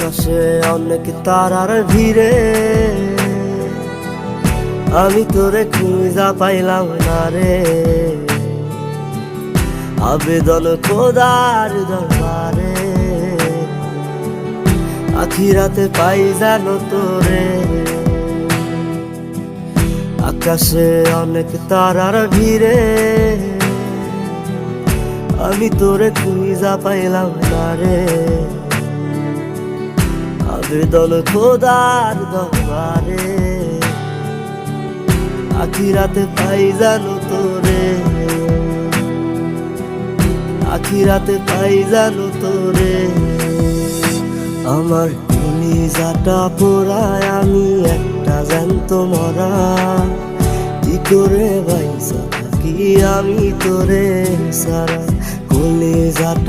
আকাশে অনেক তারার ভিড়ে আমি তোরে খুঁজা পাইলাম না রে। আবেদন খোদার দরবারে, আখিরাতে পাই জানো তোরে। আকাশে অনেক তারার ভিড়ে আমি তোরে খুঁজা পাইলাম না রে। আবেদন খোদার দরবারে, আখিরাতে পাই জানো তোরে। আখিরাতে পাই জানো তোরে। আমার কলিজাটা পোড়ায় আমি একটা জ্যান্ত মরা, কি করে বাইসা থাকি আমি তোরে সারা। কলিজাটা